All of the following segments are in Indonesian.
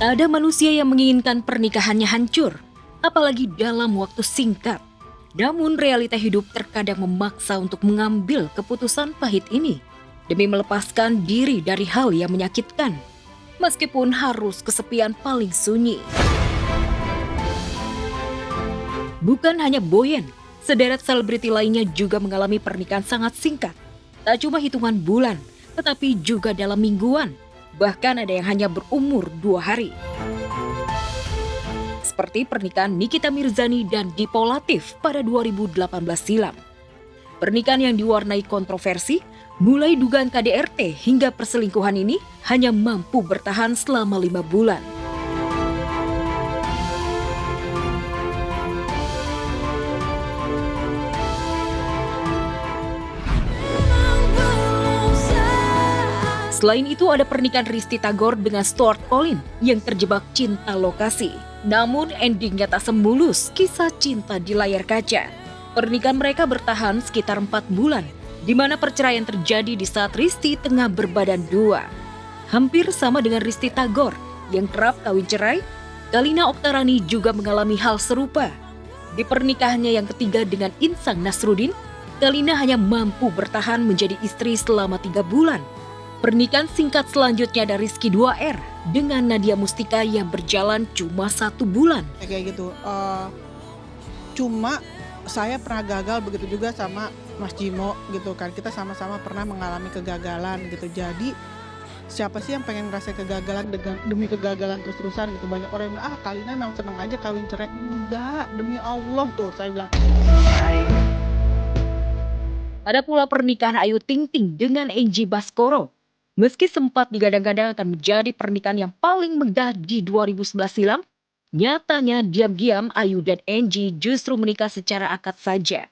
Ada manusia yang menginginkan pernikahannya hancur, apalagi dalam waktu singkat. Namun realita hidup terkadang memaksa untuk mengambil keputusan pahit ini demi melepaskan diri dari hal yang menyakitkan, meskipun harus kesepian paling sunyi. Bukan hanya Boyen, sederet selebriti lainnya juga mengalami pernikahan sangat singkat. Tak cuma hitungan bulan, tetapi juga dalam mingguan. Bahkan ada yang hanya berumur 2 hari. Seperti pernikahan Nikita Mirzani dan Dipo Latif pada 2018 silam. Pernikahan yang diwarnai kontroversi, mulai dugaan KDRT hingga perselingkuhan ini hanya mampu bertahan selama 5 bulan. Selain itu ada pernikahan Risty Tagor dengan Stuart Collin yang terjebak cinta lokasi. Namun endingnya tak semulus kisah cinta di layar kaca. Pernikahan mereka bertahan sekitar 4 bulan, di mana perceraian terjadi di saat Risty tengah berbadan 2. Hampir sama dengan Risty Tagor yang kerap kawin cerai, Kalina Oktarani juga mengalami hal serupa. Di pernikahannya yang ketiga dengan Insang Nasruddin, Kalina hanya mampu bertahan menjadi istri selama 3 bulan. Pernikahan singkat selanjutnya ada Rizky 2R dengan Nadia Mustika yang berjalan cuma 1 bulan. Kayak gitu. Cuma saya pernah gagal, begitu juga sama Mas Jimo gitu kan. Kita sama-sama pernah mengalami kegagalan gitu. Jadi siapa sih yang pengen ngerasain kegagalan demi kegagalan terus-terusan gitu. Banyak orang yang bilang, Kalina memang seneng aja kawin cerai. Enggak, demi Allah tuh saya bilang. Ada pula pernikahan Ayu Ting Ting dengan Angie Baskoro. Meski sempat digadang-gadang akan menjadi pernikahan yang paling megah di 2011 silam, nyatanya diam-diam Ayu dan Angie justru menikah secara akad saja.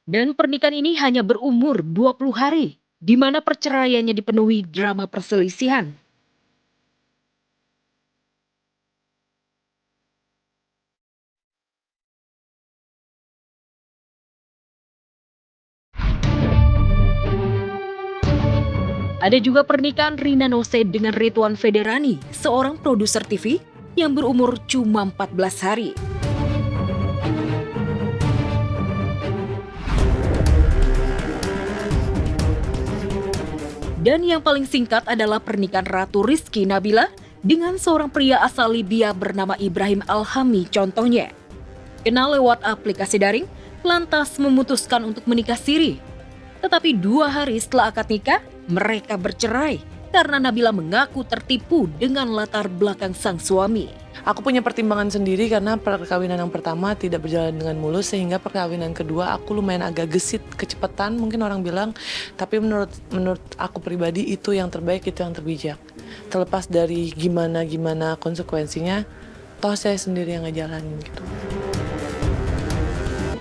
Dan pernikahan ini hanya berumur 20 hari, di mana perceraiannya dipenuhi drama perselisihan. Ada juga pernikahan Rina Nose dengan Ridwan Federani, seorang produser TV yang berumur cuma 14 hari. Dan yang paling singkat adalah pernikahan Ratu Rizky Nabila dengan seorang pria asal Libya bernama Ibrahim Alhami contohnya. Kenal lewat aplikasi daring, lantas memutuskan untuk menikah siri. Tetapi 2 hari setelah akad nikah, mereka bercerai karena Nabila mengaku tertipu dengan latar belakang sang suami. Aku punya pertimbangan sendiri karena perkawinan yang pertama tidak berjalan dengan mulus, sehingga perkawinan kedua aku lumayan agak gesit, kecepatan mungkin orang bilang, tapi menurut aku pribadi itu yang terbaik, itu yang terbijak. Terlepas dari gimana konsekuensinya, toh saya sendiri yang ngejalanin gitu.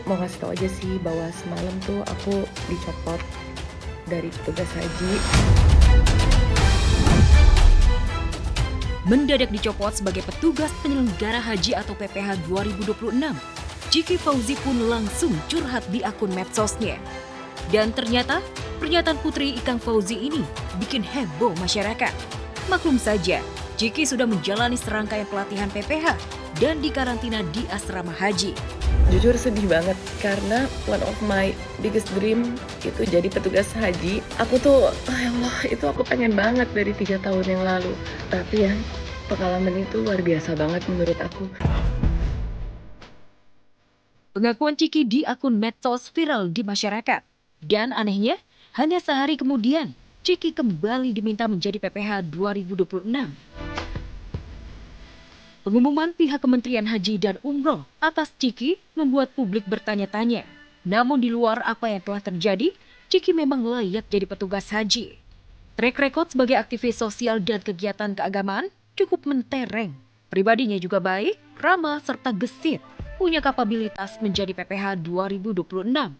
Mau ngasih tau aja sih bahwa semalam tuh aku dicopot dari petugas haji. Mendadak dicopot sebagai petugas penyelenggara haji atau PPH 2026. Ciki Fauzi pun langsung curhat di akun medsosnya. Dan ternyata pernyataan putri Ikang Fauzi ini bikin heboh masyarakat. Maklum saja, Ciki sudah menjalani serangkaian pelatihan PPH dan dikarantina di asrama haji. Jujur sedih banget karena one of my biggest dream itu jadi petugas haji. Aku tuh, ya Allah, itu aku pengen banget dari 3 tahun yang lalu. Tapi ya, pengalaman itu luar biasa banget menurut aku. Pengakuan Ciki di akun medsos viral di masyarakat. Dan anehnya, hanya sehari kemudian, Ciki kembali diminta menjadi PPH 2026. Pengumuman pihak Kementerian Haji dan Umroh atas Ciki membuat publik bertanya-tanya. Namun di luar apa yang telah terjadi, Ciki memang layak jadi petugas haji. Track record sebagai aktivis sosial dan kegiatan keagamaan cukup mentereng. Pribadinya juga baik, ramah, serta gesit. Punya kapabilitas menjadi PPH 2026.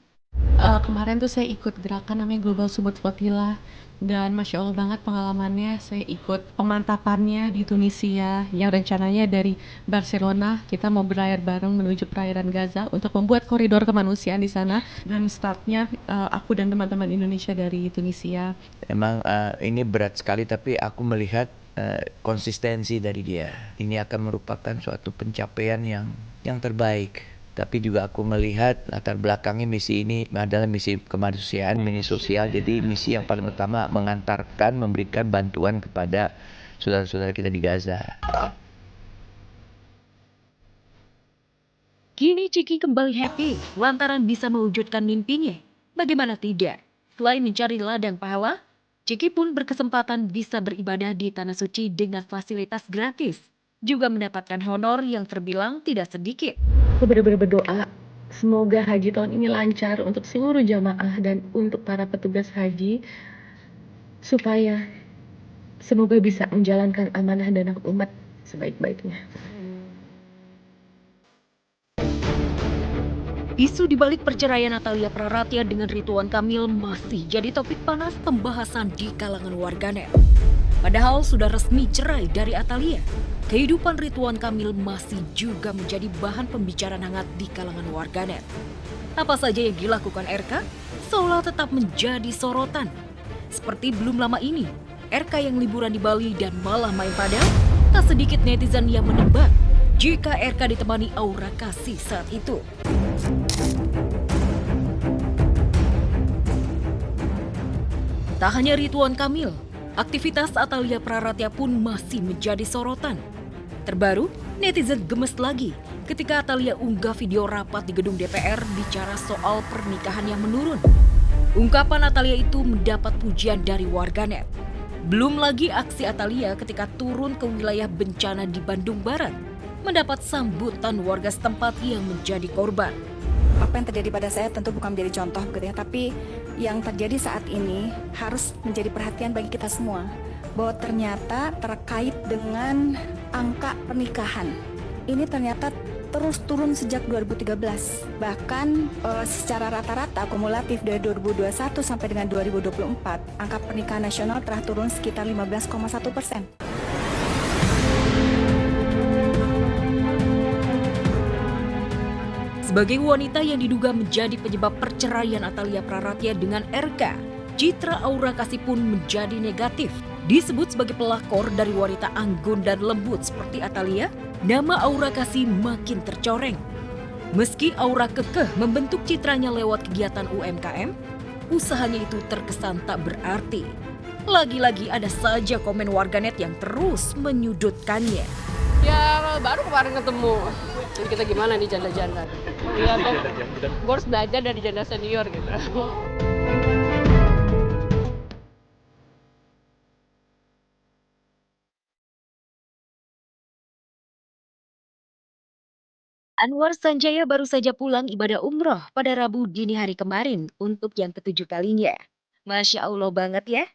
Kemarin tuh saya ikut gerakan namanya Global Sumut Flotilla. Dan Masya Allah banget pengalamannya, saya ikut pemantapannya di Tunisia yang rencananya dari Barcelona kita mau berlayar bareng menuju perairan Gaza untuk membuat koridor kemanusiaan di sana, dan startnya aku dan teman-teman Indonesia dari Tunisia. Emang ini berat sekali, tapi aku melihat konsistensi dari dia. Ini akan merupakan suatu pencapaian yang terbaik. Tapi juga aku melihat latar belakangnya misi ini adalah misi kemanusiaan, misi sosial. Jadi misi yang paling utama mengantarkan, memberikan bantuan kepada saudara-saudara kita di Gaza. Kini Ciki kembali happy lantaran bisa mewujudkan mimpinya. Bagaimana tidak? Selain mencari ladang pahala, Ciki pun berkesempatan bisa beribadah di Tanah Suci dengan fasilitas gratis. Juga mendapatkan honor yang terbilang tidak sedikit. Aku benar-benar berdoa semoga haji tahun ini lancar untuk seluruh jamaah dan untuk para petugas haji, supaya semoga bisa menjalankan amanah dan hak umat sebaik-baiknya. Isu di balik perceraian Atalia Praratya dengan Ridwan Kamil masih jadi topik panas pembahasan di kalangan warganet. Padahal sudah resmi cerai dari Atalia, kehidupan Ridwan Kamil masih juga menjadi bahan pembicaraan hangat di kalangan warganet. Apa saja yang dilakukan RK seolah tetap menjadi sorotan. Seperti belum lama ini, RK yang liburan di Bali dan malah main padel, tak sedikit netizen yang menebak jika RK ditemani aura kasih saat itu. Tak hanya Ridwan Kamil, aktivitas Atalia Praratya pun masih menjadi sorotan. Terbaru, netizen gemes lagi ketika Atalia unggah video rapat di gedung DPR bicara soal pernikahan yang menurun. Ungkapan Atalia itu mendapat pujian dari warganet. Belum lagi aksi Atalia ketika turun ke wilayah bencana di Bandung Barat, mendapat sambutan warga setempat yang menjadi korban. Apa yang terjadi pada saya tentu bukan menjadi contoh gitu ya, tapi yang terjadi saat ini harus menjadi perhatian bagi kita semua, bahwa ternyata terkait dengan angka pernikahan ini ternyata terus turun sejak 2013, bahkan secara rata-rata akumulatif dari 2021 sampai dengan 2024 angka pernikahan nasional telah turun sekitar 15,1%. Sebagai wanita yang diduga menjadi penyebab perceraian Atalia Praratya dengan RK, citra aura kasih pun menjadi negatif. Disebut sebagai pelakor dari wanita anggun dan lembut seperti Atalia, nama aura kasih makin tercoreng. Meski aura kekeh membentuk citranya lewat kegiatan UMKM, usahanya itu terkesan tak berarti. Lagi-lagi ada saja komen warganet yang terus menyudutkannya. Ya baru kemarin ketemu. Jadi kita gimana nih janda-janda? Iya, gue harus belajar dari janda senior gitu. Anwar Sanjaya baru saja pulang ibadah umroh pada Rabu dini hari kemarin untuk yang ke-7 kalinya. Masya Allah banget ya.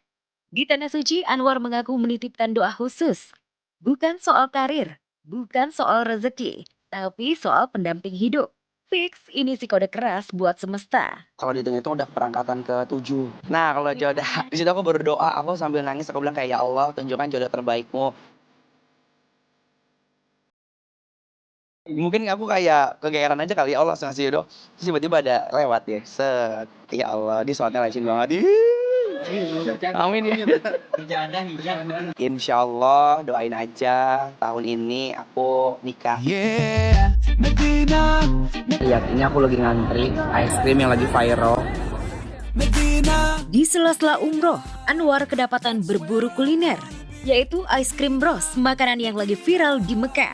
Di Tanah Suci, Anwar mengaku menitipkan doa khusus. Bukan soal karir, bukan soal rezeki, tapi soal pendamping hidup. Fix, ini sih kode keras buat semesta. Kalau dihitung-hitung udah perangkatan ke-7. Nah kalau jodoh, di situ aku berdoa, aku sambil nangis, aku bilang kayak ya Allah tunjukkan jodoh terbaikmu. Mungkin aku kayak kegeeran aja kali ya Allah ngasih jodoh. Terus tiba-tiba ada lewat ya, set, ya Allah, di sholatnya rajin banget. Amin ya. Insya Allah doain aja tahun ini aku nikah. Lihat ini aku lagi ngantri ice cream yang lagi viral. Di sela-sela umroh, Anwar kedapatan berburu kuliner, yaitu ice cream bros, makanan yang lagi viral di Mekah.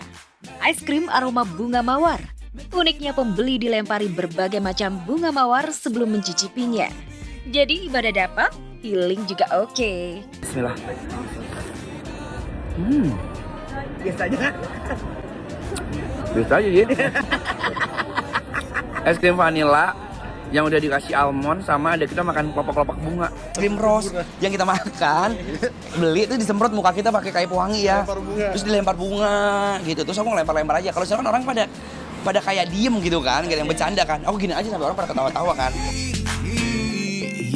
Ice cream aroma bunga mawar. Uniknya pembeli dilempari berbagai macam bunga mawar sebelum mencicipinya. Jadi ibadah dapat, healing juga oke. Bismillah. Biasa aja. Biasa aja gitu. Es krim vanilla yang udah dikasih almond sama ada kita makan kelopak-kelopak bunga. Es krim rose yang kita makan, beli itu disemprot muka kita pakai kayu pewangi ya. Terus dilempar bunga gitu. Terus aku ngelempar-lempar aja. Kalau sekarang orang pada kayak diem gitu kan, kayak yang bercanda kan. Aku gini aja sampai orang pada ketawa-tawa kan.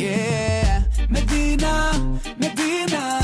Yeah, Medina, Medina.